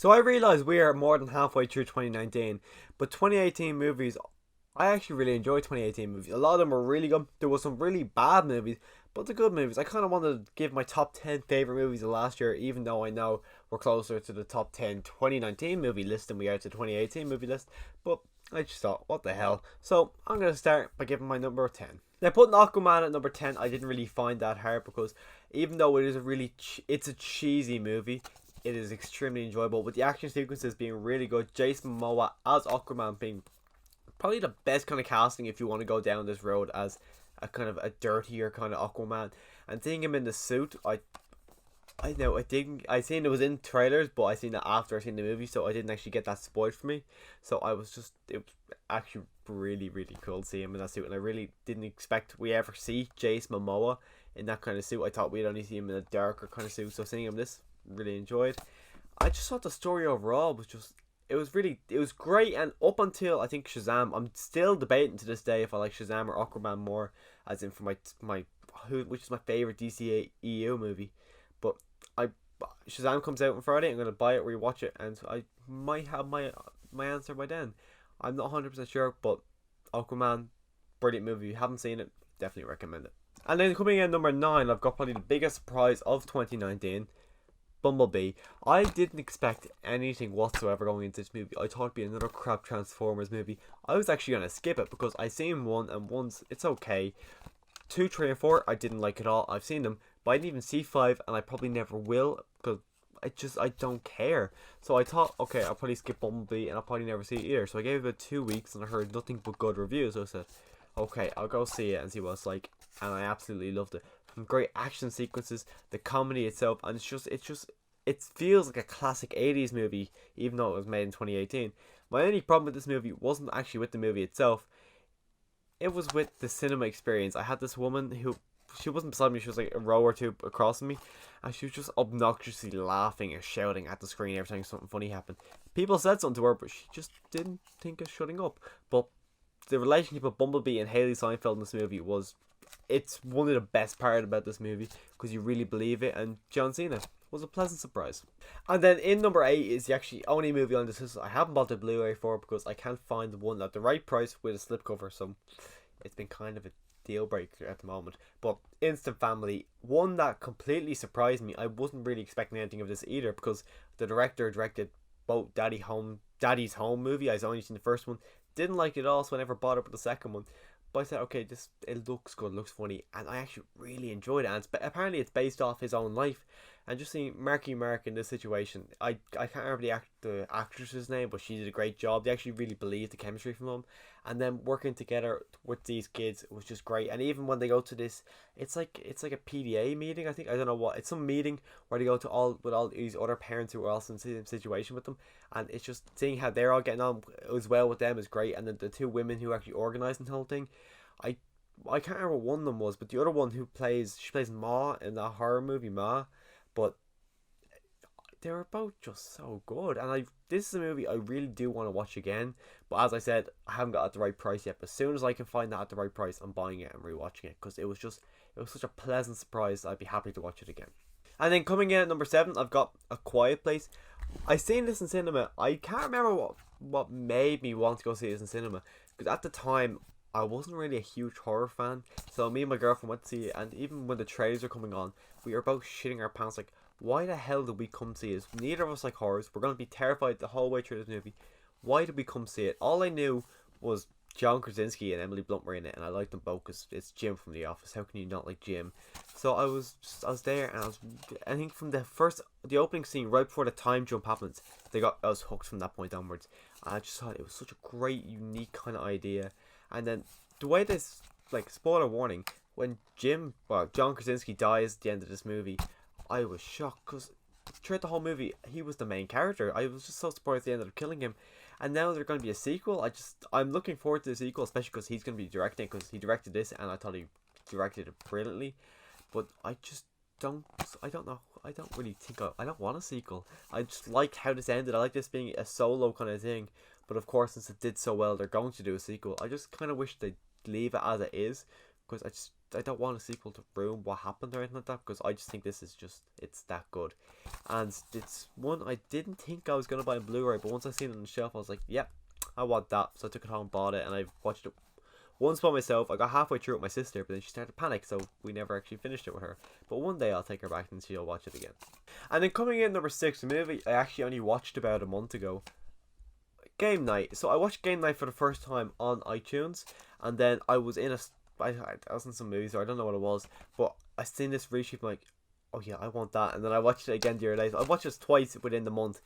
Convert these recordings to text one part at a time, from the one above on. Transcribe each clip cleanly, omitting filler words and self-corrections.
So I realise we are more than halfway through 2019, but 2018 movies, I actually really enjoyed 2018 movies. A lot of them were really good. There was some really bad movies, but the good movies. I kind of wanted to give my top 10 favourite movies of last year, even though I know we're closer to the top 10 2019 movie list than we are to the 2018 movie list. But I just thought, what the hell? So I'm going to start by giving my number 10. Now, putting Aquaman at number 10, I didn't really find that hard because even though it is a really, it's a cheesy movie, it is extremely enjoyable, with the action sequences being really good. Jason Momoa as Aquaman being probably the best kind of casting if you want to go down this road as a kind of a dirtier kind of Aquaman. And seeing him in the suit, I know I didn't. I seen it was in trailers, but I seen it after I seen the movie, so I didn't actually get that spoiled for me. So I was just, it was actually really cool to see him in that suit, and I really didn't expect we ever see Jason Momoa in that kind of suit. I thought we'd only see him in a darker kind of suit. So seeing him this, really enjoyed. I just thought the story overall was just, it was great. And up until I think Shazam, I'm still debating to this day if I like Shazam or Aquaman more, as in for my which is my favorite DC EU movie. But I Shazam comes out on Friday. I'm gonna buy it, rewatch it, and I might have my answer by then. I'm not 100% sure, but Aquaman, brilliant movie. If you haven't seen it, definitely recommend it. And then coming in at number 9, I've got probably the biggest surprise of 2019. Bumblebee. I didn't expect anything whatsoever going into this movie. I thought it'd be another crap Transformers movie. I was actually gonna skip it because I seen one, and one's it's okay. 2, 3, and 4 I didn't like at all. I've seen them, but I didn't even see 5, and I probably never will because I don't care. So I thought, okay, I'll probably skip Bumblebee and I'll probably never see it either. So I gave it 2 weeks and I heard nothing but good reviews. So I said, okay, I'll go see it and see what it's like. And I absolutely loved it. Some great action sequences, the comedy itself, and it feels like a classic 80s movie, even though it was made in 2018. My only problem with this movie wasn't actually with the movie itself. It was with the cinema experience. I had this woman who, she wasn't beside me, she was like a row or two across from me, and she was just obnoxiously laughing and shouting at the screen every time something funny happened. People said something to her, but she just didn't think of shutting up. But the relationship of Bumblebee and Haley Seinfeld in this movie it's one of the best parts about this movie, because you really believe it, and John Cena was a pleasant surprise. And then in number 8 is the actually only movie on this list I haven't bought the Blu-ray for because I can't find the one at the right price with a slipcover, so it's been kind of a deal breaker at the moment. But Instant Family, one that completely surprised me. I wasn't really expecting anything of this either because the director directed both Daddy's Home movie. I've only seen the first one, didn't like it at all, so I never bothered with the second one. But I said, okay, it looks good, looks funny, and I actually really enjoyed it. And apparently it's based off his own life. And just seeing Marky Mark in this situation, I can't remember the actress's name, but she did a great job. They actually really believed the chemistry from them, and then working together with these kids was just great. And even when they go to this, it's like a PDA meeting. I don't know what, it's some meeting where they go to all these other parents who are also in the same situation with them, and it's just seeing how they're all getting on as well with them is great. And then the 2 women who actually organised the whole thing, I can't remember what one of them was, but the other one she plays Ma in that horror movie Ma. But they were both just so good, and this is a movie I really do want to watch again. But as I said, I haven't got it at the right price yet. But as soon as I can find that at the right price, I'm buying it and rewatching it because it was such a pleasant surprise. I'd be happy to watch it again. And then coming in at number 7, I've got A Quiet Place. I seen this in cinema. I can't remember what made me want to go see this in cinema, because at the time I wasn't really a huge horror fan. So me and my girlfriend went to see it, and even when the trailers were coming on, we were both shitting our pants like, why the hell did we come see this? Neither of us like horrors. We're going to be terrified the whole way through this movie. Why did we come see it? All I knew was John Krasinski and Emily Blunt were in it, and I liked them both because it's Jim from The Office. How can you not like Jim? So I was there, and I think from the opening scene, right before the time jump happens, I was hooked from that point onwards. I just thought it was such a great, unique kind of idea. And then the way this, like, spoiler warning, when John Krasinski dies at the end of this movie, I was shocked because throughout the whole movie he was the main character. I was just so surprised they ended up killing him. And now there's going to be a sequel. I'm looking forward to the sequel, especially because he's going to be directing it, because he directed this and I thought he directed it brilliantly. But I don't know. I don't really think I don't want a sequel. I just like how this ended. I like this being a solo kind of thing. But of course, since it did so well, they're going to do a sequel. I just kind of wish they'd leave it as it is, because I don't want a sequel to ruin what happened or anything like that, because I just think this is just, it's that good. And it's one I didn't think I was going to buy on Blu-ray, but once I seen it on the shelf, I was like, yep, I want that. So I took it home, bought it, and I've watched it once by myself. I got halfway through with my sister, but then she started to panic, so we never actually finished it with her. But one day I'll take her back and she'll watch it again. And then coming in number 6, a movie I actually only watched about a month ago, Game Night. So I watched Game Night for the first time on iTunes, and then I was in I was in some movies, or I don't know what it was, but I seen this reshoot, like, oh yeah, I want that. And then I watched it again the other day. I watched it twice within the month.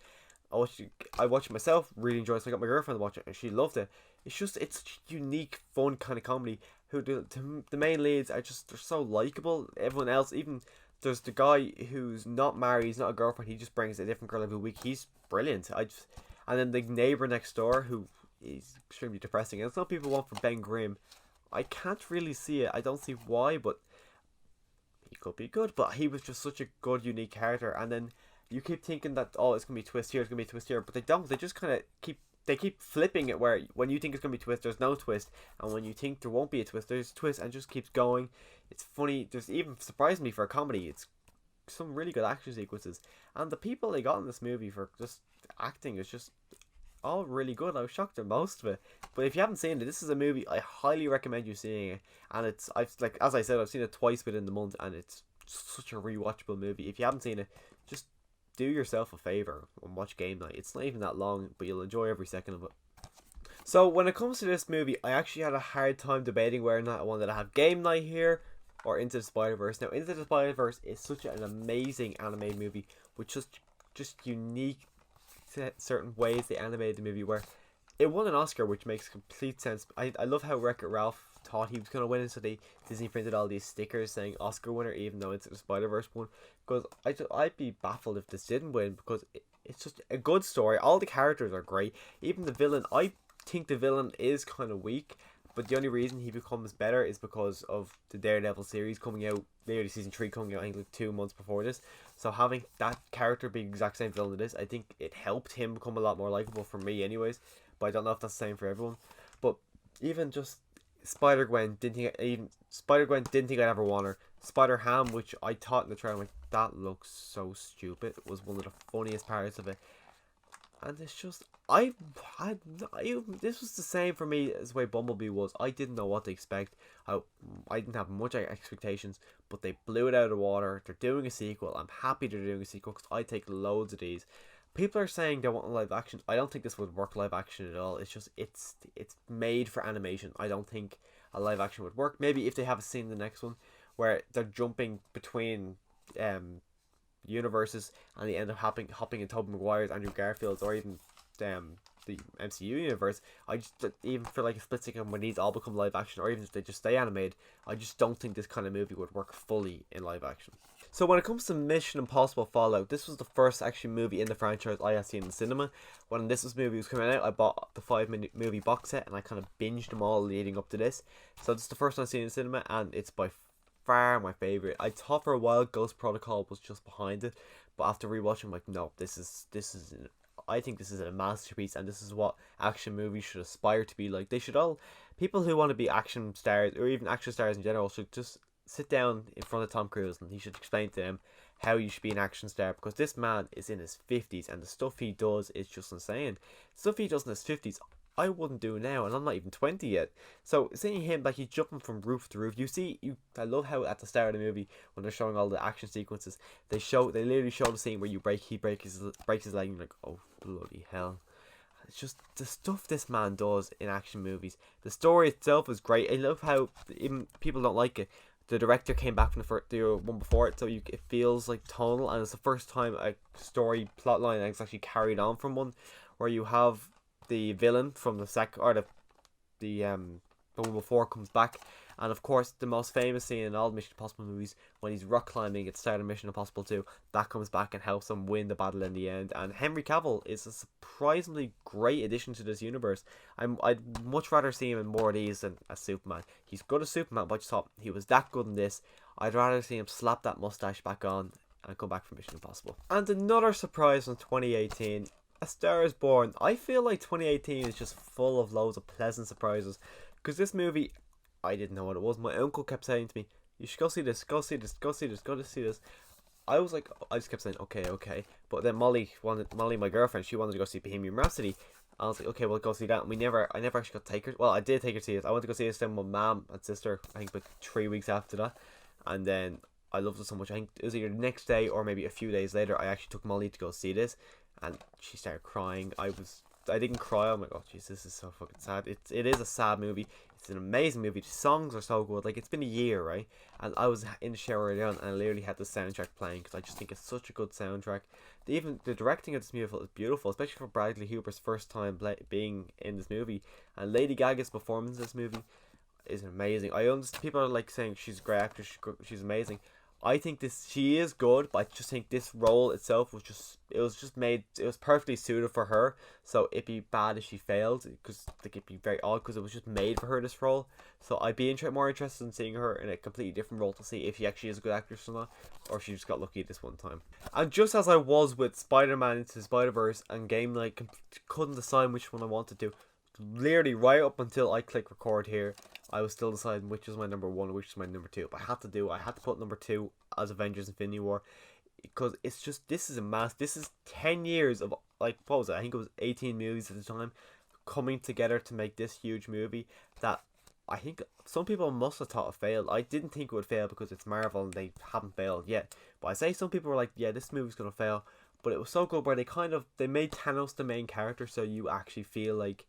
I watched it myself, really enjoyed it. So I got my girlfriend to watch it, and she loved it. It's just, it's unique, fun kind of comedy. The main leads are just, they're so likable. Everyone else, even there's the guy who's not married, he's not a girlfriend, he just brings a different girl every week. He's brilliant. And then the neighbor next door, who is extremely depressing. And it's not people want for Ben Grimm. I can't really see it. I don't see why, but he could be good. But he was just such a good, unique character. And then you keep thinking that, oh, it's gonna be a twist here, it's gonna be a twist here, but they don't. They just kind of keep flipping it, where when you think it's gonna be a twist, there's no twist, and when you think there won't be a twist, there's a twist, and it just keeps going. It's funny. There's even, surprised me for a comedy, it's some really good action sequences, and the people they got in this movie for just acting is just all really good. I was shocked at most of it. But if you haven't seen it, this is a movie I highly recommend you seeing it. And as I said, I've seen it twice within the month, and it's such a rewatchable movie. If you haven't seen it, just do yourself a favor and watch Game Night. It's not even that long, but you'll enjoy every second of it. So when it comes to this movie, I actually had a hard time debating whether or not I wanted to have Game Night here or Into the Spider-Verse. Now, Into the Spider-Verse is such an amazing animated movie with just unique certain ways they animated the movie, where it won an Oscar, which makes complete sense. I love how WreckIt Ralph thought he was going to win it, so Disney printed all these stickers saying Oscar winner, even though Into the Spider-Verse won. Because I'd be baffled if this didn't win, because it's just a good story. All the characters are great. Even the villain, I think the villain is kind of weak, but the only reason he becomes better is because of the Daredevil series coming out, nearly season 3 coming out, I think like 2 months before this. So having that character being the exact same villain it is, I think it helped him become a lot more likable for me anyways. But I don't know if that's the same for everyone. But even just Spider-Gwen didn't think I'd ever want her. Spider-Ham, which I thought in the trailer, like, that looks so stupid. It was one of the funniest parts of it. And it's just, this was the same for me as the way Bumblebee was. I didn't know what to expect. I didn't have much expectations, but they blew it out of the water. They're doing a sequel. I'm happy they're doing a sequel, because I take loads of these. People are saying they want live action. I don't think this would work live action at all. It's just, it's made for animation. I don't think a live action would work. Maybe if they have a scene in the next one where they're jumping between universes, and they end up hopping in Tobey Maguire's, Andrew Garfield's, or even the MCU universe. I just, even for like a split second when these all become live action, or even if they just stay animated, I just don't think this kind of movie would work fully in live action. So when it comes to Mission Impossible Fallout, this was the first actually movie in the franchise I had seen in the cinema. When this movie was coming out, I bought the 5 movie box set, and I kind of binged them all leading up to this. So this is the first one I've seen in the cinema, and it's by far my favorite. I thought for a while Ghost Protocol was just behind it, but after rewatching, I'm like, no, I think this is a masterpiece, and this is what action movies should aspire to be like. They should all, people who want to be action stars, or even action stars in general, should just sit down in front of Tom Cruise, and he should explain to them how you should be an action star, because this man is in his 50s, and the stuff he does is just insane. Stuff he does in his 50s, I wouldn't do now, and I'm not even 20 yet. So seeing him, like, he's jumping from roof to roof. I love how at the start of the movie, when they're showing all the action sequences, they literally show the scene where he breaks his leg, and you're like, oh bloody hell. It's just the stuff this man does in action movies. The story itself is great. I love how even people don't like it. The director came back from the one before it, so it feels like tonal, and it's the first time a story plotline is actually carried on from one, where you have the villain from the one before comes back, and of course the most famous scene in all the Mission Impossible movies, when he's rock climbing at the start of Mission Impossible 2, that comes back and helps him win the battle in the end. And Henry Cavill is a surprisingly great addition to this universe. I'd much rather see him in more of these than as Superman. He's good as Superman, but I just thought he was that good in this. I'd rather see him slap that mustache back on and come back from Mission Impossible. And another surprise from 2018, A Star Is Born. I feel like 2018 is just full of loads of pleasant surprises, because this movie, I didn't know what it was. My uncle kept saying to me, "You should go see this. Go see this. Go see this. Go to see this." I was like, I just kept saying, "Okay, okay." But then Molly, my girlfriend, she wanted to go see Bohemian Rhapsody. I was like, "Okay, we'll go see that." And I never actually got to take her. Well, I did take her to see it. I went to go see it then with my mom and sister. I think about 3 weeks after that, and then I loved it so much. I think it was either the next day or maybe a few days later. I actually took Molly to go see this, and she started crying. I didn't cry. I'm like, oh jeez, this is so fucking sad. It is a sad movie. It's an amazing movie. The songs are so good. Like, it's been a year, right? And I was in the shower earlier on, and I literally had the soundtrack playing because I just think it's such a good soundtrack. Even the directing of this movie is beautiful, especially for Bradley Cooper's first time being in this movie. And Lady Gaga's performance in this movie is amazing. I understand people are like saying she's a great actress, she's amazing. I think she is good, but I just think this role itself it was perfectly suited for her. So it'd be bad if she failed, because it'd be very odd, because it was just made for her, this role. So I'd be more interested in seeing her in a completely different role to see if she actually is a good actress or not, or if she just got lucky this one time. And just as I was with Spider-Man Into the Spider-Verse and Game Night, couldn't decide which one I wanted to. Literally right up until I click record here, I was still deciding which is my number one and which is my number two. But I had to put number two as Avengers Infinity War, because it's just, this is 10 years of, like, what was it? I think it was 18 movies at the time coming together to make this huge movie that I think some people must have thought it failed. I didn't think it would fail because it's Marvel and they haven't failed yet. But I say some people were like, yeah, this movie's gonna fail. But it was so good where they made Thanos the main character, so you actually feel like,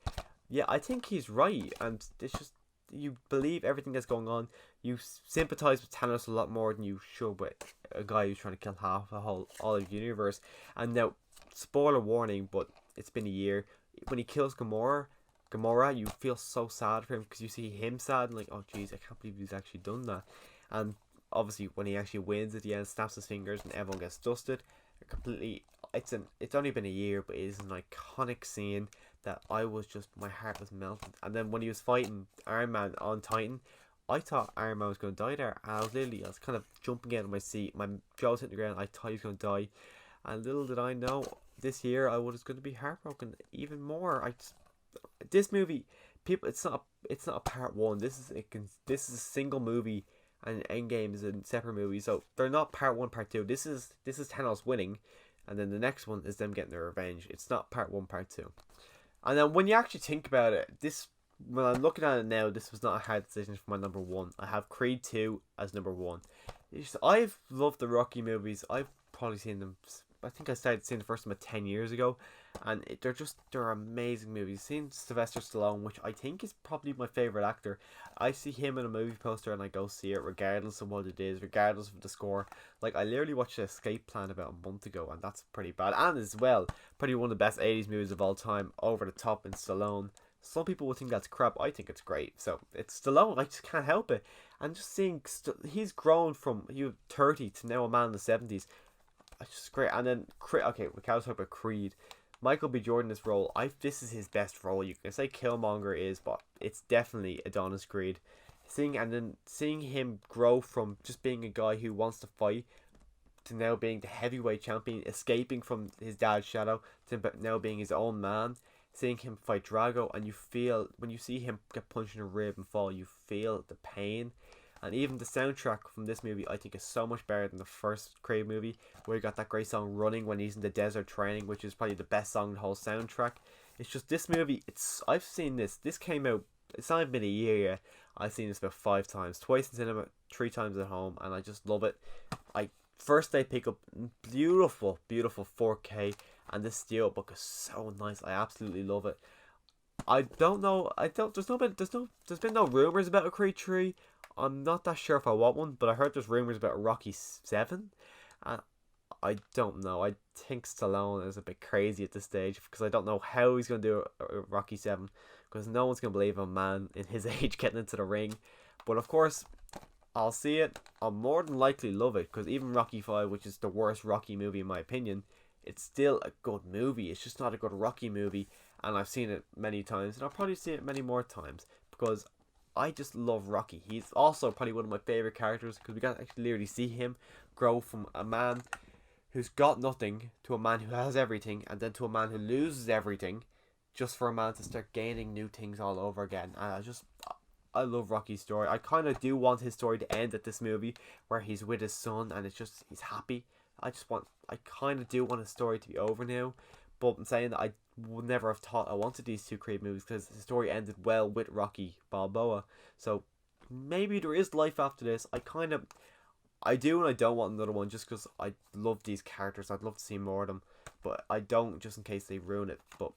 yeah, I think he's right, and it's just, you believe everything that's going on. You sympathize with Thanos a lot more than you should with a guy who's trying to kill half all of the universe. And now, spoiler warning, but it's been a year. When he kills Gamora, you feel so sad for him because you see him sad and like, oh jeez, I can't believe he's actually done that. And obviously, when he actually wins at the end, snaps his fingers, and everyone gets dusted. Completely, it's only been a year, but it is an iconic scene that my heart was melted. And then when he was fighting Iron Man on Titan, I thought Iron Man was going to die there. And I was kind of jumping out of my seat. My jaw was hitting the ground. I thought he was going to die. And little did I know, this year I was going to be heartbroken even more. This movie, people, it's not a part one. This is a single movie, and Endgame is a separate movie. So they're not part one, part two. This is Thanos winning, and then the next one is them getting their revenge. It's not part one, part two. And then when you actually think about it, when I'm looking at it now, this was not a hard decision for my number one. I have Creed 2 as number one. I've loved the Rocky movies. I've probably seen them, I think I started seeing the first one about 10 years ago. And they're amazing movies. Seeing Sylvester Stallone, which I think is probably my favourite actor. I see him in a movie poster and I go see it regardless of what it is, regardless of the score. Like, I literally watched Escape Plan about a month ago, and that's pretty bad. And as well, probably one of the best 80s movies of all time, Over the Top in Stallone. Some people would think that's crap. I think it's great. So it's Stallone. I just can't help it. And just seeing he's grown from 30 to now a man in the 70s. It's just great. And then okay, we can't talk about Creed. Michael B. Jordan, this role, this is his best role. You can say Killmonger is, but it's definitely Adonis Creed. Seeing him grow from just being a guy who wants to fight to now being the heavyweight champion, escaping from his dad's shadow to now being his own man. Seeing him fight Drago, and when you see him get punched in a rib and fall, you feel the pain. And even the soundtrack from this movie, I think, is so much better than the first Creed movie, where you got that great song Running when he's in the desert training, which is probably the best song in the whole soundtrack. It's just, this movie, I've seen this came out, it's not even been a year yet. I've seen this about 5 times, twice in cinema, 3 times at home, and I just love it. First day pick up, beautiful 4K, and this steelbook is so nice. I absolutely love it. There's been no rumors about a Creed 3. I'm not that sure if I want one, but I heard there's rumors about Rocky 7, and I don't know. I think Stallone is a bit crazy at this stage, because I don't know how he's going to do a Rocky 7, because no one's going to believe a man in his age getting into the ring. But of course, I'll see it. I'll more than likely love it, because even Rocky 5, which is the worst Rocky movie in my opinion, it's still a good movie. It's just not a good Rocky movie, and I've seen it many times, and I'll probably see it many more times, because I just love Rocky. He's also probably one of my favourite characters, because we got to actually literally see him grow from a man who's got nothing to a man who has everything, and then to a man who loses everything, just for a man to start gaining new things all over again. And I love Rocky's story. I kind of do want his story to end at this movie where he's with his son and it's just he's happy. I kind of do want his story to be over now, but I'm saying that I would never have thought I wanted these two Creed movies because the story ended well with Rocky Balboa. So maybe there is life after this. I do and I don't want another one just because I love these characters. I'd love to see more of them, but I don't just in case they ruin it. But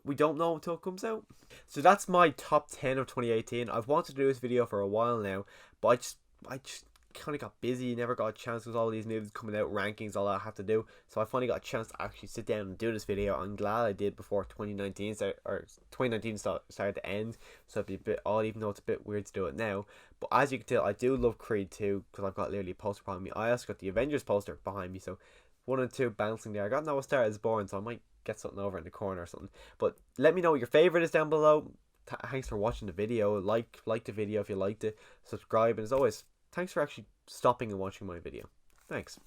we don't know until it comes out. So that's my top 10 of 2018. I've wanted to do this video for a while now, but I just kind of got busy, never got a chance with all these movies coming out, rankings, all that I have to do. So I finally got a chance to actually sit down and do this video. I'm glad I did before 2019 started to end. So it'd be a bit odd, even though it's a bit weird to do it now. But as you can tell, I do love Creed 2 because I've got literally a poster behind me. I also got the Avengers poster behind me, so 1 and 2 bouncing there. I got Noah Star Is Born, so I might get something over in the corner or something. But let me know what your favorite is down below. Thanks for watching the video. Like the video if you liked it. Subscribe, and as always, thanks for actually stopping and watching my video. Thanks.